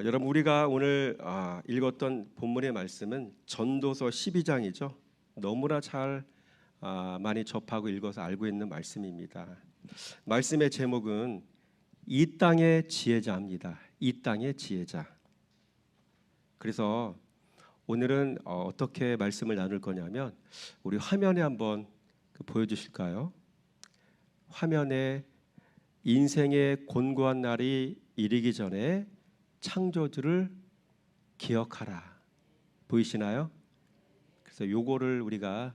여러분 우리가 오늘 읽었던 본문의 말씀은 전도서 12장이죠. 너무나 잘 많이 접하고 읽어서 알고 있는 말씀입니다. 말씀의 제목은 이 땅의 지혜자입니다. 이 땅의 지혜자. 그래서 오늘은 어떻게 말씀을 나눌 거냐면 우리 화면에 한번 보여주실까요? 화면에 인생의 곤고한 날이 이르기 전에 창조주를 기억하라. 보이시나요? 그래서 요거를 우리가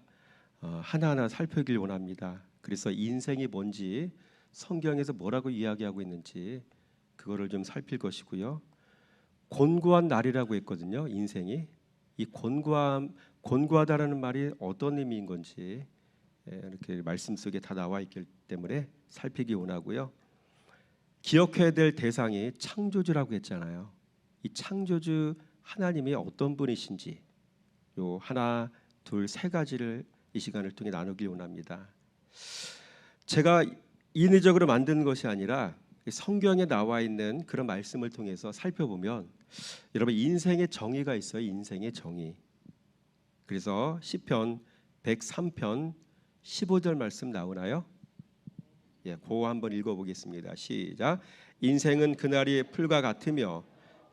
하나하나 살펴보길 원합니다. 그래서 인생이 뭔지 성경에서 뭐라고 이야기하고 있는지 그거를 좀 살필 것이고요. 곤고한 날이라고 했거든요. 인생이 이 곤고하다라는 말이 어떤 의미인 건지 이렇게 말씀 속에 다 나와 있기 때문에 살피기 원하고요. 기억해야 될 대상이 창조주라고 했잖아요. 이 창조주 하나님이 어떤 분이신지 요 하나, 둘, 세 가지를 이 시간을 통해 나누길 원합니다. 제가 인위적으로 만든 것이 아니라 성경에 나와 있는 그런 말씀을 통해서 살펴보면 여러분 인생의 정의가 있어요. 인생의 정의. 그래서 시편 103편 15절 말씀 나오나요? 예, 그거 한번 읽어보겠습니다. 시작. 인생은 그날이 풀과 같으며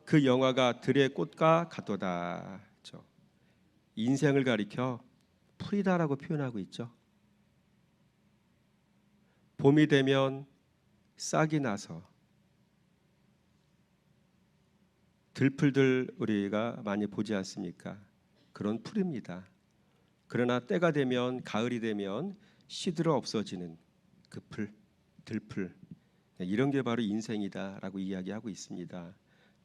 그 영화가 들의 꽃과 같도다. 그렇죠? 인생을 가리켜 풀이다라고 표현하고 있죠. 봄이 되면 싹이 나서 들풀들 우리가 많이 보지 않습니까? 그런 풀입니다. 그러나 때가 되면 가을이 되면 시들어 없어지는 그 풀, 들풀, 이런 게 바로 인생이다라고 이야기하고 있습니다.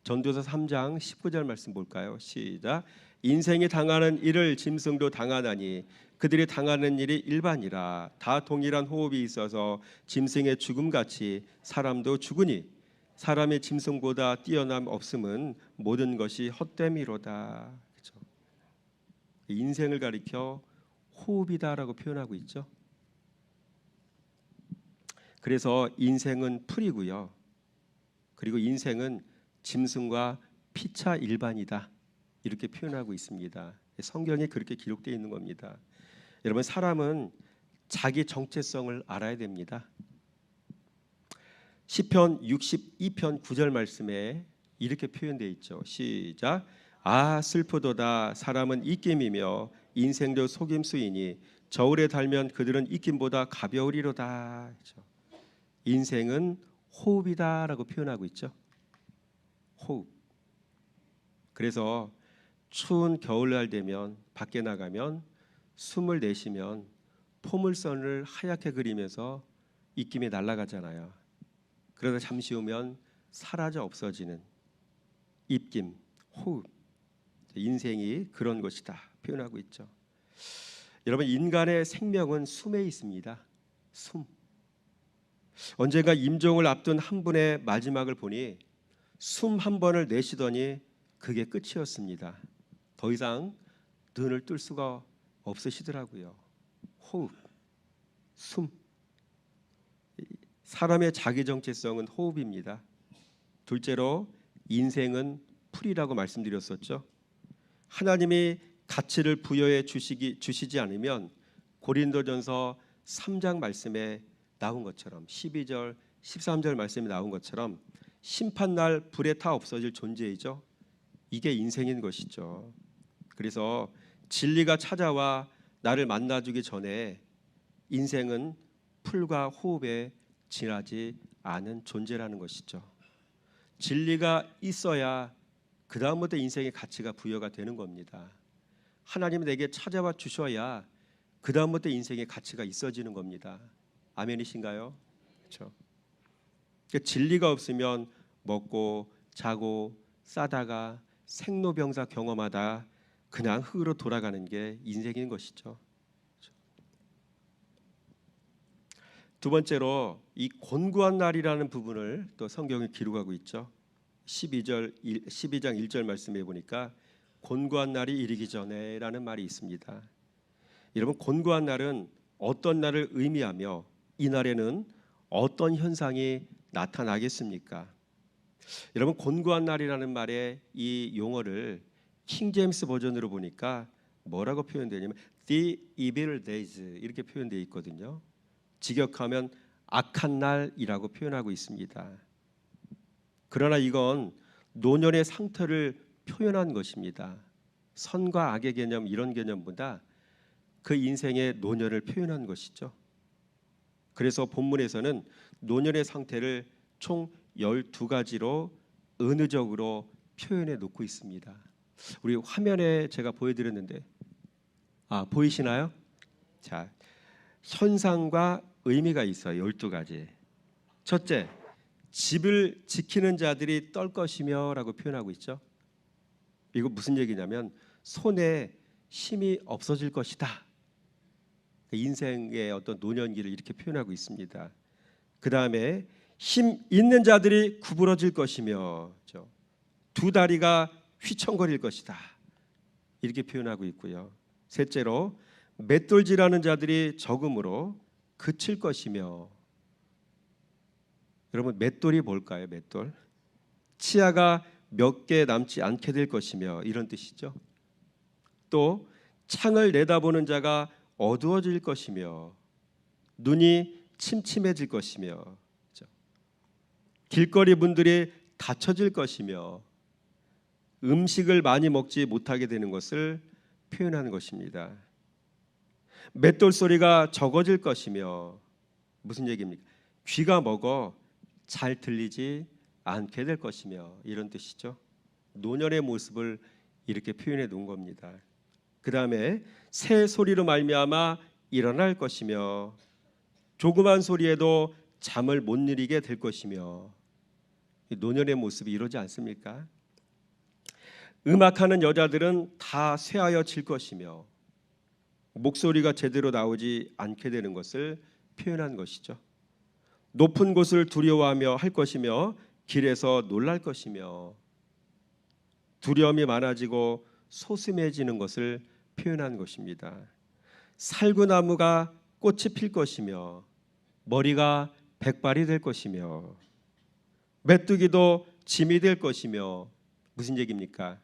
전도서 3장 19절 말씀 볼까요? 시작. 인생이 당하는 일을 짐승도 당하나니 그들이 당하는 일이 일반이라. 다 동일한 호흡이 있어서 짐승의 죽음같이 사람도 죽으니 사람의 짐승보다 뛰어남 없음은 모든 것이 헛됨이로다. 그렇죠? 인생을 가리켜 호흡이다라고 표현하고 있죠. 그래서 인생은 풀이고요. 그리고 인생은 짐승과 피차 일반이다. 이렇게 표현하고 있습니다. 성경에 그렇게 기록되어 있는 겁니다. 여러분 사람은 자기 정체성을 알아야 됩니다. 시편 62편 9절 말씀에 이렇게 표현되어 있죠. 시작. 슬프도다 사람은 입김이며 인생도 속임수이니 저울에 달면 그들은 입김보다 가벼우리로다. 그렇죠? 인생은 호흡이다라고 표현하고 있죠. 호흡. 그래서 추운 겨울날 되면 밖에 나가면 숨을 내쉬면 포물선을 하얗게 그리면서 입김이 날아가잖아요. 그러다 잠시 후면 사라져 없어지는 입김, 호흡. 인생이 그런 것이다 표현하고 있죠. 여러분 인간의 생명은 숨에 있습니다. 숨. 언젠가 임종을 앞둔 한 분의 마지막을 보니 숨 한 번을 내쉬더니 그게 끝이었습니다. 더 이상 눈을 뜰 수가 없으시더라고요. 호흡, 숨. 사람의 자기 정체성은 호흡입니다. 둘째로 인생은 풀이라고 말씀드렸었죠. 하나님이 가치를 부여해 주시지 않으면 고린도전서 3장 말씀에 나온 것처럼 12절 13절 말씀에 나온 것처럼 심판날 불에 타 없어질 존재이죠. 이게 인생인 것이죠. 그래서 진리가 찾아와 나를 만나주기 전에 인생은 풀과 호흡에 지나지 않은 존재라는 것이죠. 진리가 있어야 그 다음부터 인생의 가치가 부여가 되는 겁니다. 하나님이 내게 찾아와 주셔야 그 다음부터 인생의 가치가 있어지는 겁니다. 아멘이신가요? 그렇죠. 진리가 없으면 먹고 자고 싸다가 생로병사 경험하다 그냥 흙으로 돌아가는 게 인생인 것이죠. 두 번째로 이 곤고한 날이라는 부분을 또 성경이 기록하고 있죠. 12장 1절 말씀해 보니까 곤고한 날이 이르기 전에라는 말이 있습니다. 여러분 곤고한 날은 어떤 날을 의미하며 이 날에는 어떤 현상이 나타나겠습니까? 여러분, 곤고한 날이라는 말의 이 용어를 킹 제임스 버전으로 보니까 뭐라고 표현되냐면 the evil days 이렇게 표현되어 있거든요. 직역하면 악한 날이라고 표현하고 있습니다. 그러나 이건 노년의 상태를 표현한 것입니다. 선과 악의 개념, 이런 개념보다 그 인생의 노년을 표현한 것이죠. 그래서 본문에서는 노년의 상태를 총 12가지로 은유적으로 표현해 놓고 있습니다. 우리 화면에 제가 보여드렸는데 보이시나요? 자, 현상과 의미가 있어요. 12가지. 첫째, 집을 지키는 자들이 떨 것이며 라고 표현하고 있죠. 이거 무슨 얘기냐면 손에 힘이 없어질 것이다. 인생의 어떤 노년기를 이렇게 표현하고 있습니다. 그 다음에 힘 있는 자들이 구부러질 것이며 두 다리가 휘청거릴 것이다. 이렇게 표현하고 있고요. 셋째로 맷돌질하는 자들이 적음으로 그칠 것이며, 여러분 맷돌이 뭘까요? 맷돌. 치아가 몇 개 남지 않게 될 것이며 이런 뜻이죠. 또 창을 내다보는 자가 어두워질 것이며 눈이 침침해질 것이며 길거리 분들이 닫혀질 것이며 음식을 많이 먹지 못하게 되는 것을 표현하는 것입니다. 맷돌 소리가 적어질 것이며 무슨 얘기입니까? 귀가 먹어 잘 들리지 않게 될 것이며 이런 뜻이죠. 노년의 모습을 이렇게 표현해 놓은 겁니다. 그 다음에 새 소리로 말미암아 일어날 것이며 조그만 소리에도 잠을 못 이루게 될 것이며, 노년의 모습이 이러지 않습니까? 음악하는 여자들은 다 쇠하여 질 것이며 목소리가 제대로 나오지 않게 되는 것을 표현한 것이죠. 높은 곳을 두려워하며 할 것이며 길에서 놀랄 것이며 두려움이 많아지고 소심해지는 것을 표현한 것입니다. 살구나무가 꽃이 필 것이며 머리가 백발이 될 것이며 메뚜기도 짐이 될 것이며 무슨 얘기입니까?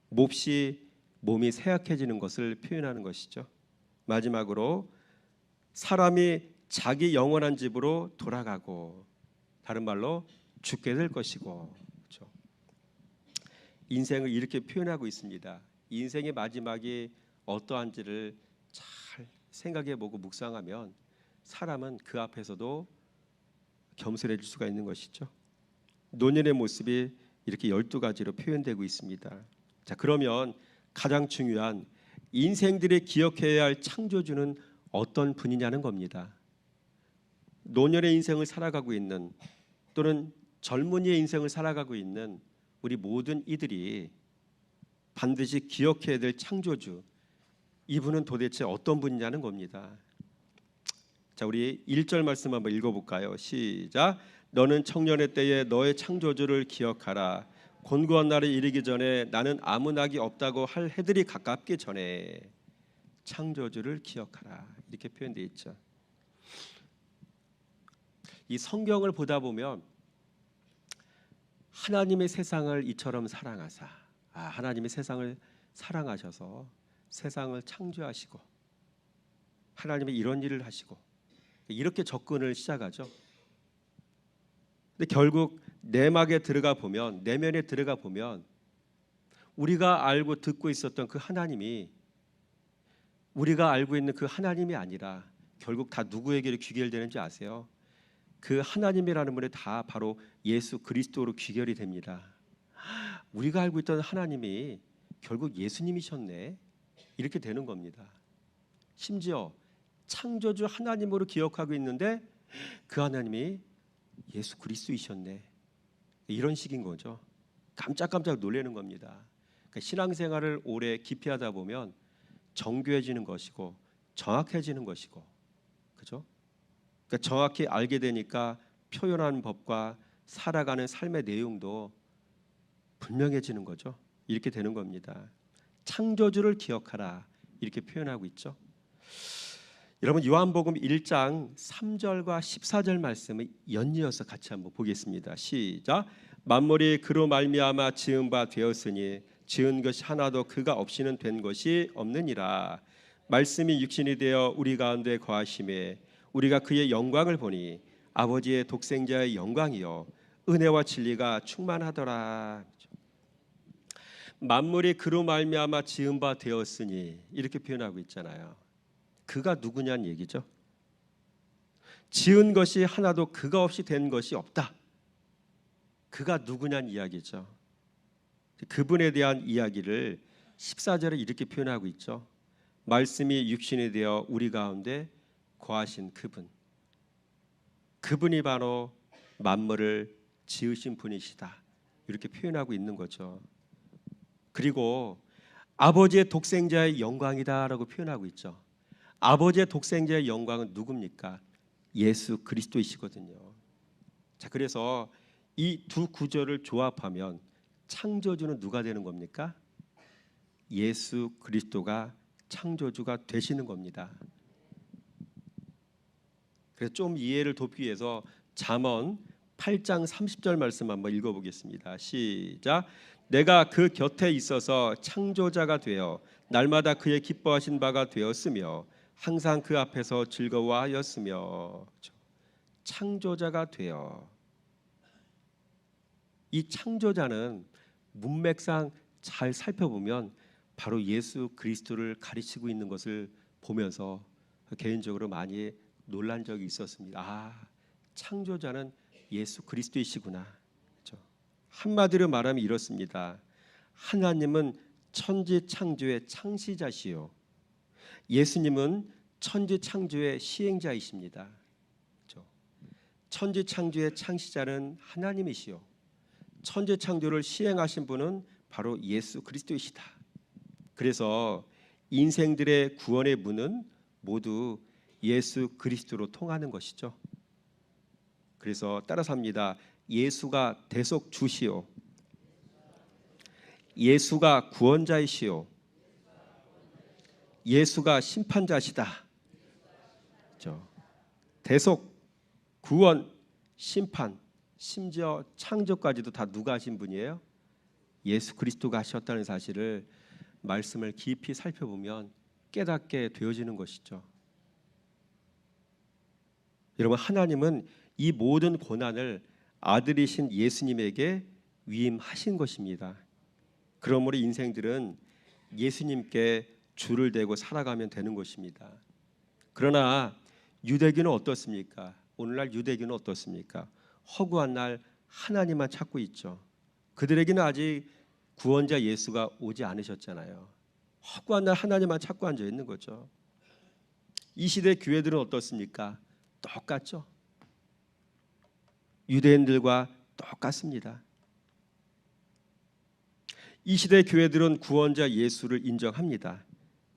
몹시 몸이 쇠약해지는 것을 표현하는 것이죠. 마지막으로 사람이 자기 영원한 집으로 돌아가고 다른 말로 죽게 될 것이고, 그렇죠? 인생을 이렇게 표현하고 있습니다. 인생의 마지막이 어떠한지를 잘 생각해보고 묵상하면 사람은 그 앞에서도 겸손해질 수가 있는 것이죠. 노년의 모습이 이렇게 12가지로 표현되고 있습니다. 자, 그러면 가장 중요한 인생들이 기억해야 할 창조주는 어떤 분이냐는 겁니다. 노년의 인생을 살아가고 있는 또는 젊은이의 인생을 살아가고 있는 우리 모든 이들이 반드시 기억해야 될 창조주, 이분은 도대체 어떤 분이냐는 겁니다. 자, 우리 1절 말씀 한번 읽어볼까요? 시작. 너는 청년의 때에 너의 창조주를 기억하라. 곤고한 날에 이르기 전에 나는 아무 낙이 없다고 할 해들이 가깝기 전에 창조주를 기억하라. 이렇게 표현되어 있죠. 이 성경을 보다 보면 하나님의 세상을 이처럼 사랑하사, 하나님의 세상을 사랑하셔서 세상을 창조하시고 하나님의 이런 일을 하시고 이렇게 접근을 시작하죠. 근데 결국 내막에 들어가 보면, 내면에 들어가 보면 우리가 알고 듣고 있었던 그 하나님이, 우리가 알고 있는 그 하나님이 아니라 결국 다 누구에게로 귀결되는지 아세요? 그 하나님이라는 분이 다 바로 예수 그리스도로 귀결이 됩니다. 우리가 알고 있던 하나님이 결국 예수님이셨네, 이렇게 되는 겁니다. 심지어 창조주 하나님으로 기억하고 있는데 그 하나님이 예수 그리스도이셨네, 이런 식인 거죠. 깜짝깜짝 놀라는 겁니다. 그러니까 신앙생활을 오래 깊이 하다 보면 정교해지는 것이고 정확해지는 것이고, 그죠? 그러니까 정확히 알게 되니까 표현하는 법과 살아가는 삶의 내용도 분명해지는 거죠. 이렇게 되는 겁니다. 창조주를 기억하라, 이렇게 표현하고 있죠. 여러분, 요한복음 1장 3절과 14절 말씀을 연이어서 같이 한번 보겠습니다. 시작. 만물이 그로 말미암아 지은 바 되었으니 지은 것이 하나도 그가 없이는 된 것이 없느니라. 말씀이 육신이 되어 우리 가운데 거하심에 우리가 그의 영광을 보니 아버지의 독생자의 영광이요 은혜와 진리가 충만하더라. 만물이 그로 말미암아 지은 바 되었으니 이렇게 표현하고 있잖아요. 그가 누구냐는 얘기죠. 지은 것이 하나도 그가 없이 된 것이 없다. 그가 누구냐는 이야기죠. 그분에 대한 이야기를 14절에 이렇게 표현하고 있죠. 말씀이 육신이 되어 우리 가운데 거하신 그분. 그분이 바로 만물을 지으신 분이시다. 이렇게 표현하고 있는 거죠. 그리고 아버지의 독생자의 영광이다라고 표현하고 있죠. 아버지의 독생자의 영광은 누굽니까? 예수 그리스도이시거든요. 자, 그래서 이 두 구절을 조합하면 창조주는 누가 되는 겁니까? 예수 그리스도가 창조주가 되시는 겁니다. 그래서 좀 이해를 돕기 위해서 잠언 8장 30절 말씀 한번 읽어보겠습니다. 시작. 내가 그 곁에 있어서 창조자가 되어 날마다 그의 기뻐하신 바가 되었으며 항상 그 앞에서 즐거워하였으며. 창조자가 되어. 이 창조자는 문맥상 잘 살펴보면 바로 예수 그리스도를 가리키고 있는 것을 보면서 개인적으로 많이 놀란 적이 있었습니다. 아, 창조자는 예수 그리스도이시구나. 그렇죠? 한마디로 말하면 이렇습니다. 하나님은 천지 창조의 창시자시요, 예수님은 천지 창조의 시행자이십니다. 그렇죠? 천지 창조의 창시자는 하나님이시요, 천지 창조를 시행하신 분은 바로 예수 그리스도이시다. 그래서 인생들의 구원의 문은 모두 예수 그리스도로 통하는 것이죠. 그래서 따라서 합니다. 예수가 대속 주시오, 예수가 구원자이시오, 예수가 심판자시다. 그렇죠? 대속, 구원, 심판, 심지어 창조까지도 다 누가 하신 분이에요? 예수 그리스도가 하셨다는 사실을 말씀을 깊이 살펴보면 깨닫게 되어지는 것이죠. 여러분, 하나님은 이 모든 고난을 아들이신 예수님에게 위임하신 것입니다. 그러므로 인생들은 예수님께 줄을 대고 살아가면 되는 것입니다. 그러나 유대교는 어떻습니까? 오늘날 유대교는 어떻습니까? 허구한 날 하나님만 찾고 있죠. 그들에게는 아직 구원자 예수가 오지 않으셨잖아요. 허구한 날 하나님만 찾고 앉아 있는 거죠. 이 시대 교회들은 어떻습니까? 똑같죠. 유대인들과 똑같습니다. 이 시대 교회들은 구원자 예수를 인정합니다.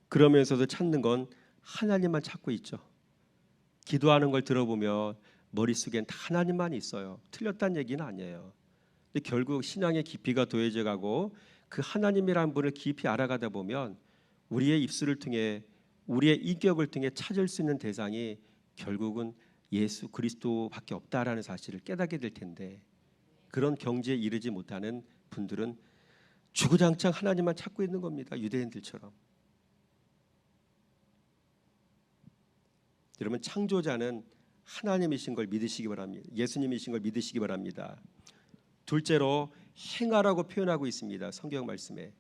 그러면서도 찾는 건 하나님만 찾고 있죠. 기도하는 걸 들어보면 머릿속엔 다 하나님만 있어요. 틀렸다는 얘기는 아니에요. 근데 결국 신앙의 깊이가 더해져 가고 그 하나님이라는 분을 깊이 알아가다 보면 우리의 입술을 통해, 우리의 인격을 통해 찾을 수 있는 대상이 결국은 예수 그리스도밖에 없다라는 사실을 깨닫게 될 텐데, 그런 경지에 이르지 못하는 분들은 주구장창 하나님만 찾고 있는 겁니다. 유대인들처럼. 여러분, 창조자는 하나님이신 걸 믿으시기 바랍니다. 예수님이신 걸 믿으시기 바랍니다. 둘째로 행하라고 표현하고 있습니다. 성경 말씀에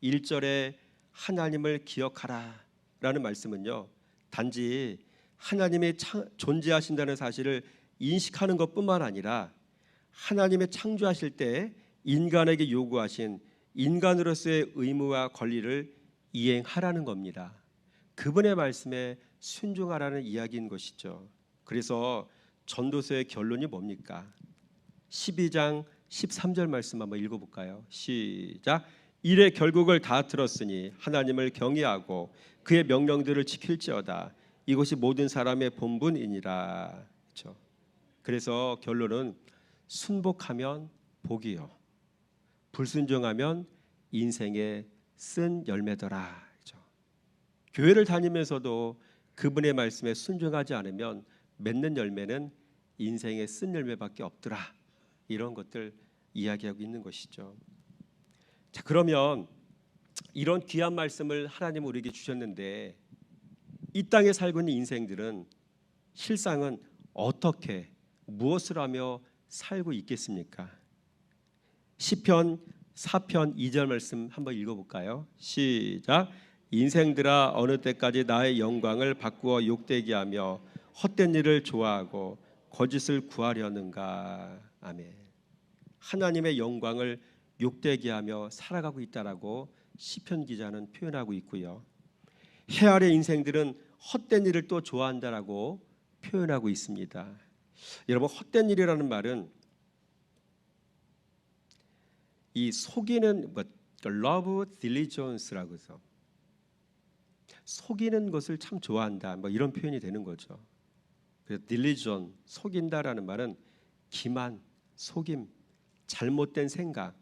1절에 하나님을 기억하라 라는 말씀은요, 단지 하나님이 존재하신다는 사실을 인식하는 것뿐만 아니라 하나님의 창조하실 때 인간에게 요구하신 인간으로서의 의무와 권리를 이행하라는 겁니다. 그분의 말씀에 순종하라는 이야기인 것이죠. 그래서 전도서의 결론이 뭡니까? 12장 13절 말씀 한번 읽어볼까요? 시작. 이래 결국을 다 들었으니 하나님을 경외하고 그의 명령들을 지킬지어다. 이것이 모든 사람의 본분이니라. 그렇죠? 그래서 결론은 순복하면 복이요, 불순종하면 인생의 쓴 열매더라. 그렇죠? 교회를 다니면서도 그분의 말씀에 순종하지 않으면 맺는 열매는 인생의 쓴 열매밖에 없더라. 이런 것들 이야기하고 있는 것이죠. 자, 그러면 이런 귀한 말씀을 하나님 우리에게 주셨는데 이 땅에 살고 있는 인생들은 실상은 어떻게 무엇을 하며 살고 있겠습니까? 시편 4편 2절 말씀 한번 읽어볼까요? 시작. 인생들아 어느 때까지 나의 영광을 바꾸어 욕되게 하며 헛된 일을 좋아하고 거짓을 구하려는가. 아멘. 하나님의 영광을 욕되게 하며 살아가고 있다라고 시편 기자는 표현하고 있고요. 해 아래 인생들은 헛된 일을 또 좋아한다라고 표현하고 있습니다. 여러분, 헛된 일이라는 말은 이 속이는 것, love diligence라고 해서 속이는 것을 참 좋아한다, 뭐 이런 표현이 되는 거죠. 그래서 diligence, 속인다라는 말은 기만, 속임, 잘못된 생각,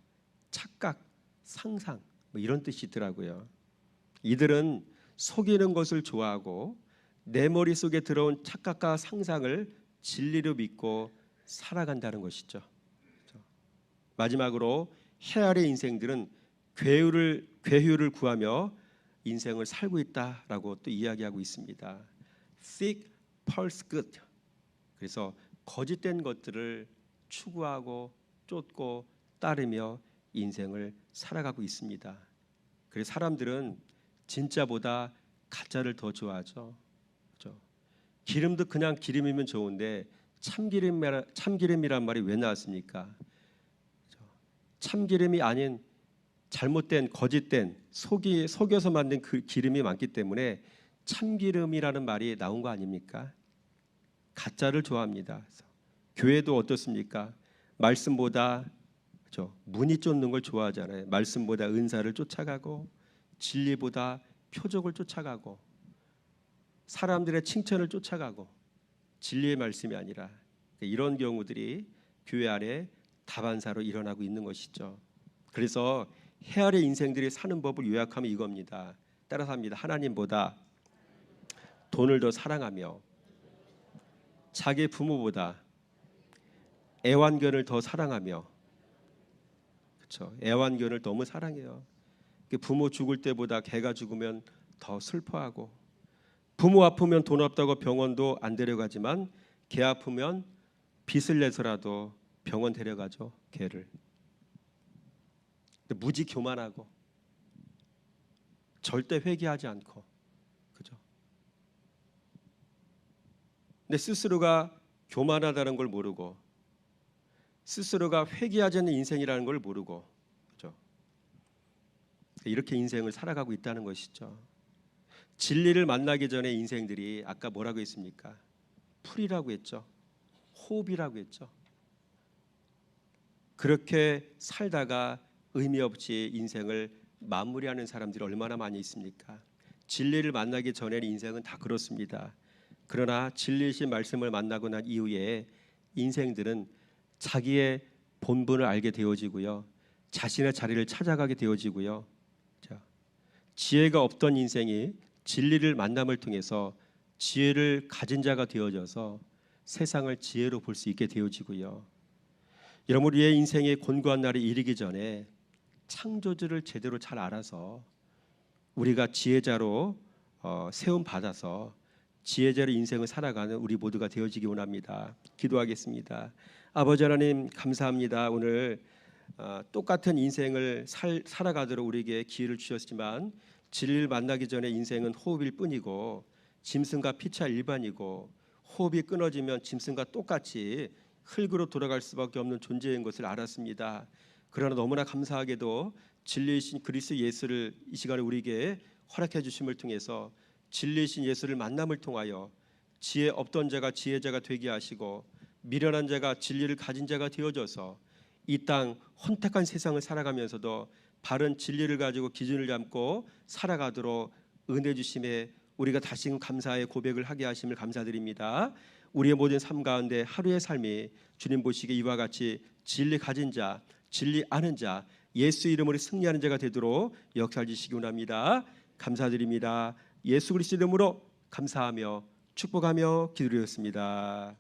착각, 상상, 뭐 이런 뜻이 있더라고요. 이들은 속이는 것을 좋아하고 내 머릿속에 들어온 착각과 상상을 진리로 믿고 살아간다는 것이죠. 마지막으로 해 아래 인생들은 괴휴를 구하며 인생을 살고 있다라고 또 이야기하고 있습니다. Seek falsehood. 그래서 거짓된 것들을 추구하고 쫓고 따르며 인생을 살아가고 있습니다. 그래서 사람들은 진짜보다 가짜를 더 좋아하죠. 그렇죠? 기름도 그냥 기름이면 좋은데 참기름이란 말이 왜 나왔습니까? 참기름이 아닌 잘못된 거짓된 속여서 만든 그 기름이 많기 때문에 참기름이라는 말이 나온 거 아닙니까? 가짜를 좋아합니다. 그래서 교회도 어떻습니까? 말씀보다 그렇죠? 문이 쫓는 걸 좋아하잖아요. 말씀보다 은사를 쫓아가고 진리보다 표적을 쫓아가고 사람들의 칭찬을 쫓아가고 진리의 말씀이 아니라 이런 경우들이 교회 안에 다반사로 일어나고 있는 것이죠. 그래서 해 아래 인생들이 사는 법을 요약하면 이겁니다. 따라서 합니다. 하나님보다 돈을 더 사랑하며 자기 부모보다 애완견을 더 사랑하며 그렇죠. 애완견을 너무 사랑해요. 부모 죽을 때보다 개가 죽으면 더 슬퍼하고 부모 아프면 돈 없다고 병원도 안 데려가지만 개 아프면 빚을 내서라도 병원 데려가죠. 개를. 무지 교만하고 절대 회개하지 않고 그죠? 근데 스스로가 교만하다는 걸 모르고 스스로가 회개하지 않는 인생이라는 걸 모르고 그죠? 이렇게 인생을 살아가고 있다는 것이죠. 진리를 만나기 전에 인생들이 아까 뭐라고 했습니까? 풀이라고 했죠. 호흡이라고 했죠. 그렇게 살다가 의미 없이 인생을 마무리하는 사람들이 얼마나 많이 있습니까? 진리를 만나기 전에는 인생은 다 그렇습니다. 그러나 진리이신 말씀을 만나고 난 이후에 인생들은 자기의 본분을 알게 되어지고요. 자신의 자리를 찾아가게 되어지고요. 지혜가 없던 인생이 진리를 만남을 통해서 지혜를 가진 자가 되어져서 세상을 지혜로 볼 수 있게 되어지고요. 여러분, 우리의 인생의 곤고한 날이 이르기 전에 창조주를 제대로 잘 알아서 우리가 지혜자로 세움 받아서 지혜자로 인생을 살아가는 우리 모두가 되어지기 원합니다. 기도하겠습니다. 아버지 하나님 감사합니다. 오늘 똑같은 인생을 살아가도록 우리에게 기회를 주셨지만 진리를 만나기 전에 인생은 호흡일 뿐이고 짐승과 피차 일반이고 호흡이 끊어지면 짐승과 똑같이 흙으로 돌아갈 수밖에 없는 존재인 것을 알았습니다. 그러나 너무나 감사하게도 진리이신 그리스도 예수를 이 시간에 우리에게 허락해 주심을 통해서 진리이신 예수를 만남을 통하여 지혜 없던 자가 지혜자가 되게 하시고 미련한 자가 진리를 가진 자가 되어져서 이 땅 혼탁한 세상을 살아가면서도 바른 진리를 가지고 기준을 잡고 살아가도록 은혜 주심에 우리가 다시금 감사의 고백을 하게 하심을 감사드립니다. 우리의 모든 삶 가운데 하루의 삶이 주님 보시기에 이와 같이 진리 가진 자, 진리 아는 자, 예수 이름으로 승리하는 자가 되도록 역사해 주시기 원합니다. 감사드립니다. 예수 그리스도 이름으로 감사하며 축복하며 기도드렸습니다.